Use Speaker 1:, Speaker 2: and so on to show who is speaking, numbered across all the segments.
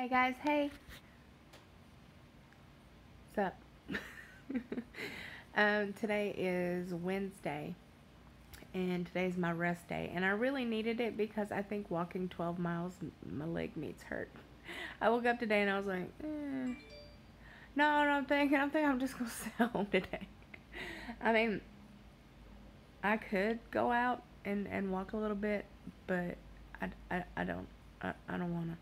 Speaker 1: Hey guys, hey. What's up? Today is Wednesday, and today's my rest day, and I really needed it because I think walking 12 miles, my leg needs hurt. I woke up today and I was like, no, I'm thinking I'm just gonna sit home today. I mean, I could go out and walk a little bit, but I don't. I don't wanna.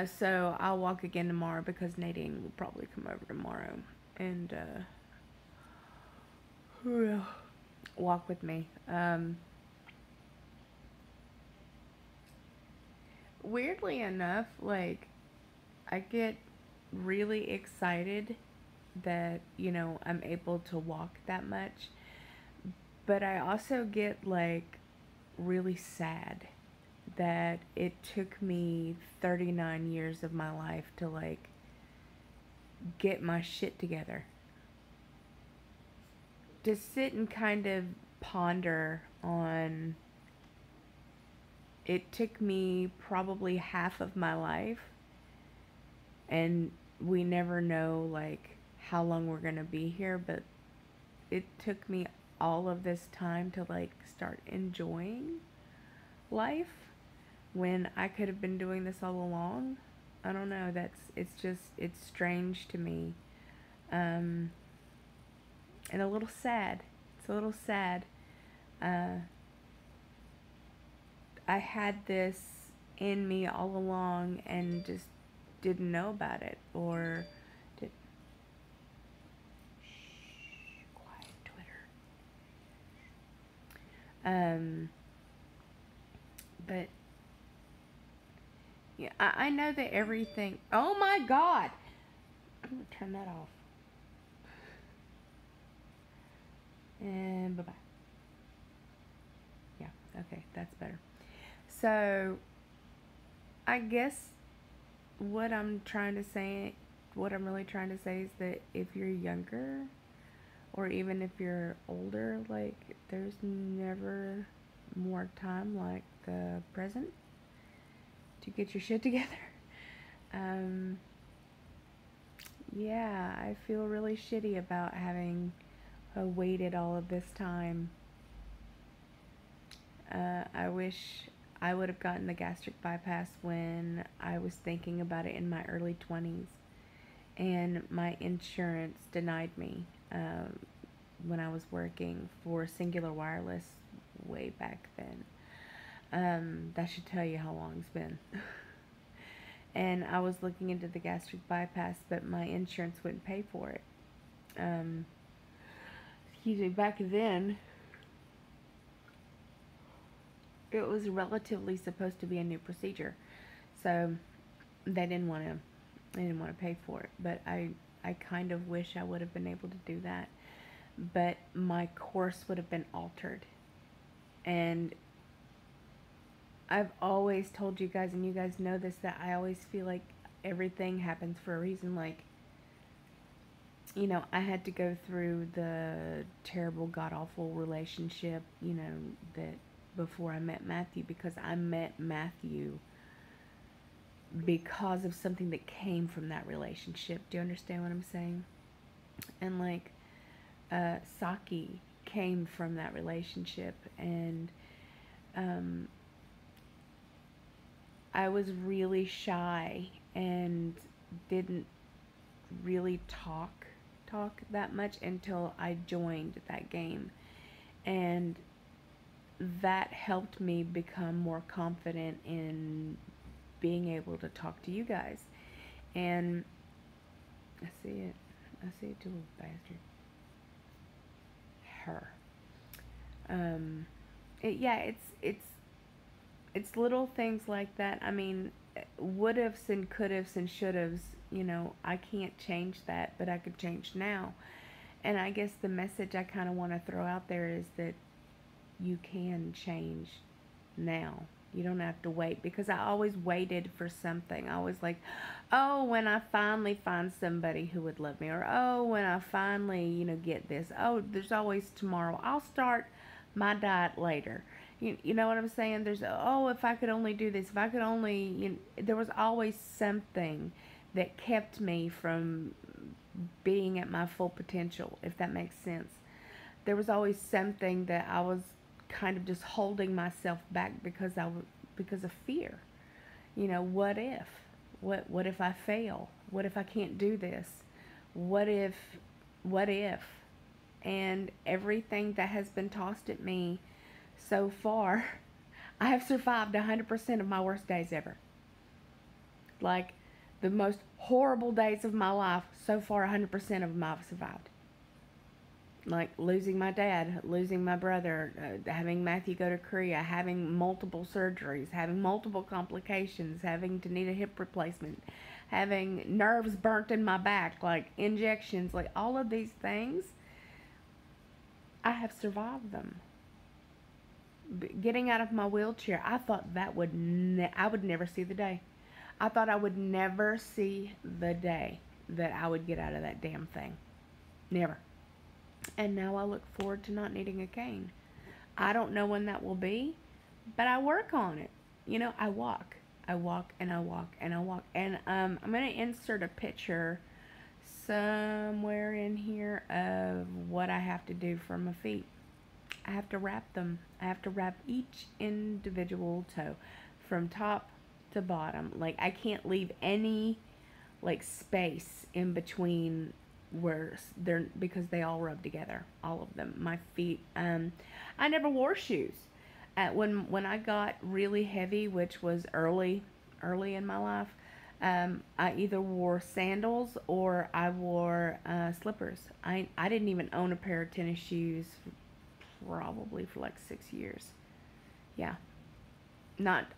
Speaker 1: So I'll walk again tomorrow because Nadine will probably come over tomorrow and walk with me. Weirdly enough, like, I get really excited that, I'm able to walk that much, but I also get, like, really sad that it took me 39 years of my life to, like, get my shit together. To sit and kind of ponder on, it took me probably half of my life, and we never know, like, how long we're gonna be here, but it took me all of this time to, like, start enjoying life when I could have been doing this all along. I don't know, it's strange to me. And a little sad. It's a little sad. I had this in me all along and just didn't know about it, or did. Shh, quiet, Twitter. But yeah, I know that everything. Oh my God! I'm gonna turn that off. And bye bye. Yeah, okay, that's better. So, I guess what I'm really trying to say is that if you're younger, or even if you're older, like, there's never more time like the present to get your shit together. Yeah, I feel really shitty about having waited all of this time. I wish I would have gotten the gastric bypass when I was thinking about it in my early 20s, and my insurance denied me when I was working for Singular Wireless way back then. That should tell you how long it's been. And I was looking into the gastric bypass, but my insurance wouldn't pay for it. Excuse me, back then, it was relatively supposed to be a new procedure, so they didn't want to pay for it. But I kind of wish I would have been able to do that, but my course would have been altered. And I've always told you guys, and you guys know this, that I always feel like everything happens for a reason. Like, I had to go through the terrible, god-awful relationship, that before I met Matthew, because I met Matthew because of something that came from that relationship. Do you understand what I'm saying? And, like, Saki came from that relationship, and I was really shy and didn't really talk that much until I joined that game, and that helped me become more confident in being able to talk to you guys. And I see it too, little bastard. Her. It's little things like that. I mean, would-haves and could-haves and should-haves, I can't change that, but I could change now. And I guess the message I kind of want to throw out there is that you can change now. You don't have to wait, because I always waited for something. I was like, oh, when I finally find somebody who would love me, or oh, when I finally, get this. Oh, there's always tomorrow. I'll start my diet later. You know what I'm saying? There's, oh, if I could only do this, if I could only, there was always something that kept me from being at my full potential, if that makes sense. There was always something that I was kind of just holding myself back because of fear. What if? What if I fail? What if I can't do this? What if? What if? And everything that has been tossed at me so far, I have survived 100% of my worst days ever. Like the most horrible days of my life, so far 100% of them I've survived. Like losing my dad, losing my brother, having Matthew go to Korea, having multiple surgeries, having multiple complications, having to need a hip replacement, having nerves burnt in my back, like injections, like all of these things, I have survived them. Getting out of my wheelchair, I thought that I would never see the day. I thought I would never see the day that I would get out of that damn thing. Never. And now I look forward to not needing a cane. I don't know when that will be, but I work on it. I walk. I walk and I walk and I walk. And I'm going to insert a picture somewhere in here of what I have to do for my feet. I have to wrap them. I have to wrap each individual toe from top to bottom. Like I can't leave any like space in between where they're, because they all rub together, all of them. My feet. I never wore shoes. When I got really heavy, which was early in my life, I either wore sandals or I wore slippers. I didn't even own a pair of tennis shoes probably for like 6 years. Yeah,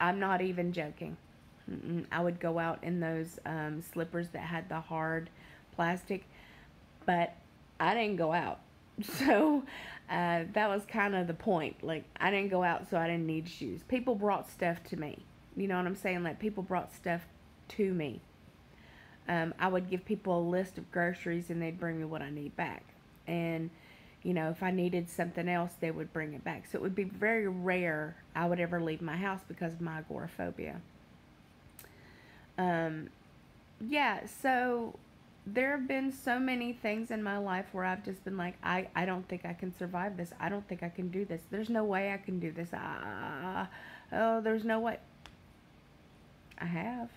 Speaker 1: I'm not even joking. I would go out in those slippers that had the hard plastic, but I didn't go out. So that was kind of the point. Like I didn't go out, so I didn't need shoes. People brought stuff to me. You know what I'm saying? Like people brought stuff to me. I would give people a list of groceries and they'd bring me what I need back. And if I needed something else, they would bring it back. So it would be very rare I would ever leave my house because of my agoraphobia. Yeah, so there have been so many things in my life where I've just been like, I don't think I can survive this. I don't think I can do this. There's no way I can do this. Oh, there's no way. I have.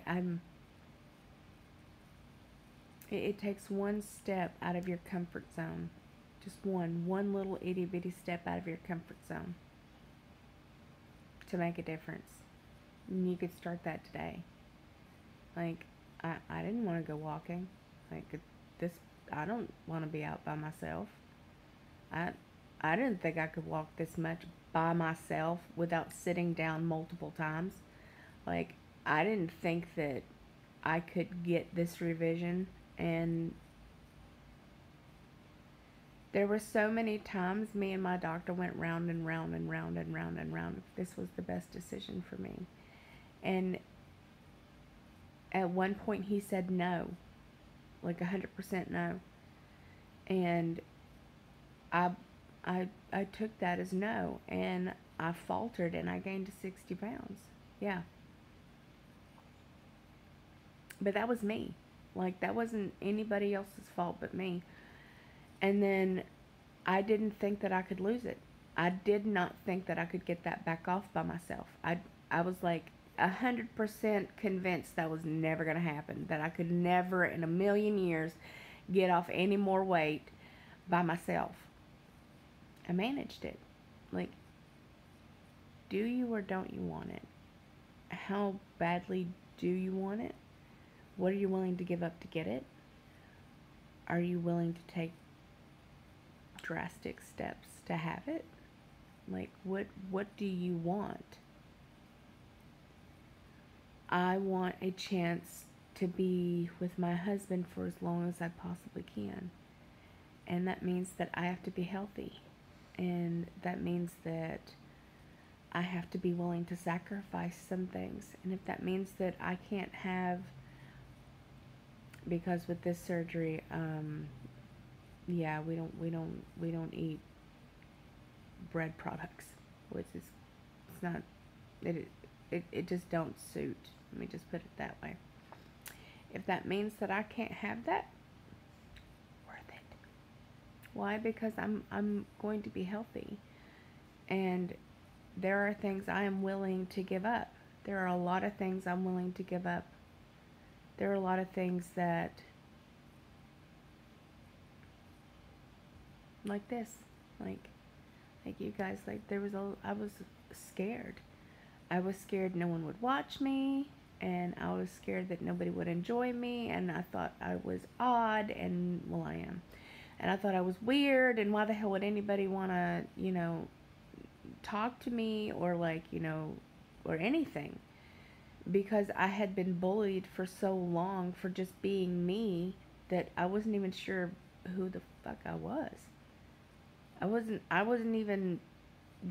Speaker 1: I'm. It takes one step out of your comfort zone. Just one little itty bitty step out of your comfort zone to make a difference. And you could start that today. Like, I didn't want to go walking. Like, I don't want to be out by myself. I didn't think I could walk this much by myself without sitting down multiple times. Like, I didn't think that I could get this revision. And there were so many times me and my doctor went round and round and round and round and round if this was the best decision for me. And at one point he said no, like 100% no. And I took that as no, and I faltered and I gained 60 pounds. Yeah. But that was me. Like, that wasn't anybody else's fault but me. And then I didn't think that I could lose it. I did not think that I could get that back off by myself. I was like 100% convinced that was never going to happen. That I could never in a million years get off any more weight by myself. I managed it. Like, do you or don't you want it? How badly do you want it? What are you willing to give up to get it? Are you willing to take drastic steps to have it? Like, what do you want? I want a chance to be with my husband for as long as I possibly can. And that means that I have to be healthy. And that means that I have to be willing to sacrifice some things. And if that means that I can't have, because with this surgery, yeah, we don't eat bread products, which is, it's not, it just don't suit. Let me just put it that way. If that means that I can't have that, worth it. Why? Because I'm going to be healthy, and there are things I am willing to give up. There are a lot of things I'm willing to give up. There are a lot of things that, like this, like you guys, like I was scared. I was scared no one would watch me, and I was scared that nobody would enjoy me, and I thought I was odd, and well, I am. And I thought I was weird, and why the hell would anybody want to, talk to me, or like, or anything, because I had been bullied for so long for just being me that I wasn't even sure who the fuck I was. I wasn't even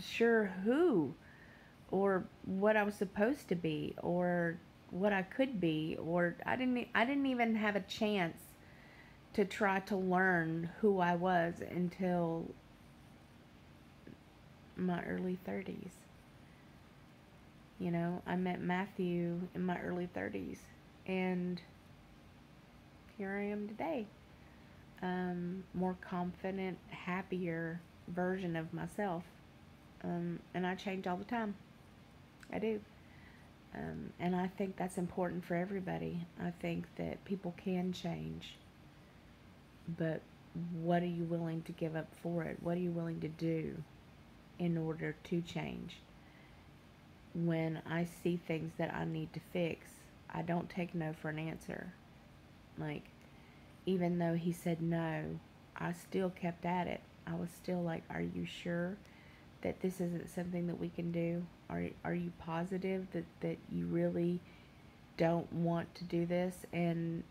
Speaker 1: sure who or what I was supposed to be or what I could be, or I didn't even have a chance to try to learn who I was until my early 30s. I met Matthew in my early 30s, and here I am today. More confident, happier version of myself. And I change all the time. I do. And I think that's important for everybody. I think that people can change. But what are you willing to give up for it? What are you willing to do in order to change? When I see things that I need to fix, I don't take no for an answer. Like, even though he said no, I still kept at it. I was still like, are you sure that this isn't something that we can do? Are you positive that you really don't want to do this? And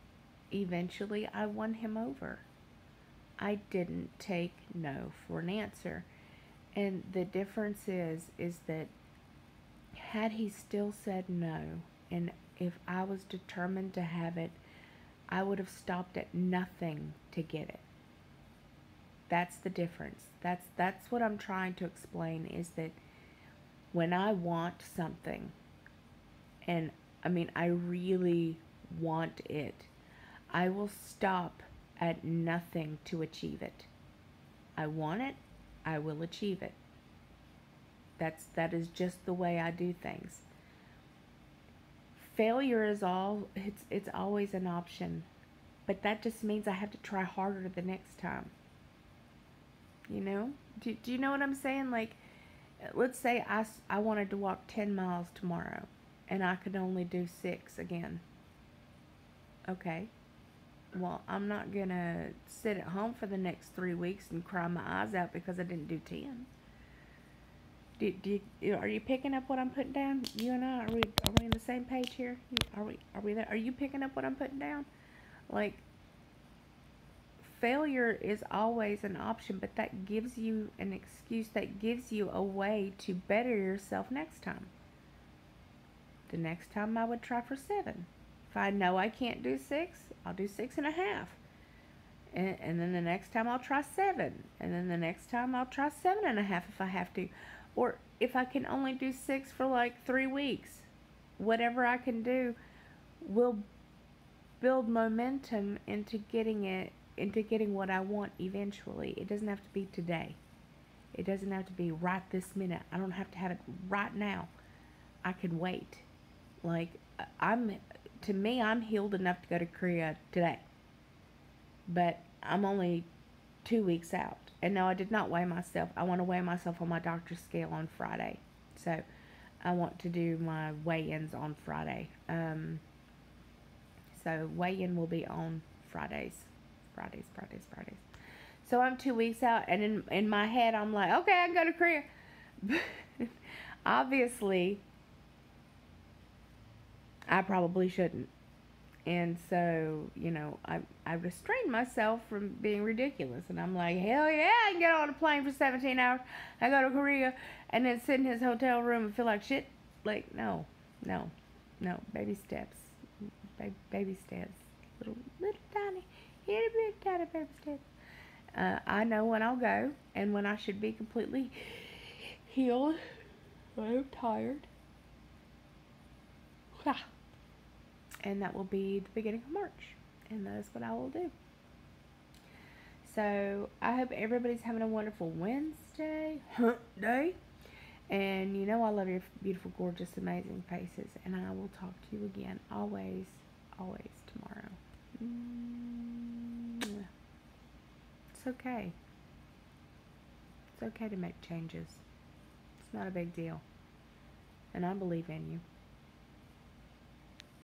Speaker 1: eventually I won him over. I didn't take no for an answer. And the difference is that had he still said no, and if I was determined to have it, I would have stopped at nothing to get it. That's the difference. That's what I'm trying to explain, is that when I want something, and I mean I really want it, I will stop at nothing to achieve it. I want it, I will achieve it. That is just the way I do things. Failure is it's always an option, but that just means I have to try harder the next time. Do you know what I'm saying? Like, let's say I wanted to walk 10 miles tomorrow, and I could only do 6 again. Okay. Well, I'm not going to sit at home for the next 3 weeks and cry my eyes out because I didn't do 10. Are you picking up what I'm putting down? You and I, are we on the same page here? Are we there? Are you picking up what I'm putting down? Like, failure is always an option, but that gives you an excuse, that gives you a way to better yourself next time. The next time I would try for 7. If I know I can't do 6, I'll do 6.5. And then the next time I'll try 7. And then the next time I'll try 7.5 if I have to. Or if I can only do 6 for like 3 weeks, whatever I can do will build momentum into getting what I want eventually. It doesn't have to be today. It doesn't have to be right this minute. I don't have to have it right now. I can wait. Like, I'm healed enough to go to Korea today. But I'm only 2 weeks out. And no, I did not weigh myself. I want to weigh myself on my doctor's scale on Friday. So I want to do my weigh-ins on Friday. So weigh-in will be on Fridays. So I'm 2 weeks out, and in my head I'm like, okay, I can go to Korea. Obviously, I probably shouldn't. And so, I restrained myself from being ridiculous. And I'm like, hell yeah, I can get on a plane for 17 hours. I go to Korea and then sit in his hotel room and feel like shit. Like, no. Baby steps. Baby steps. Little tiny, itty bitty tiny baby steps. I know when I'll go and when I should be completely healed. I'm tired. And that will be the beginning of March. And that is what I will do. So I hope everybody's having a wonderful Wednesday day. And you know I love your beautiful, gorgeous, amazing faces. And I will talk to you again always, always tomorrow. It's okay. It's okay to make changes. It's not a big deal. And I believe in you.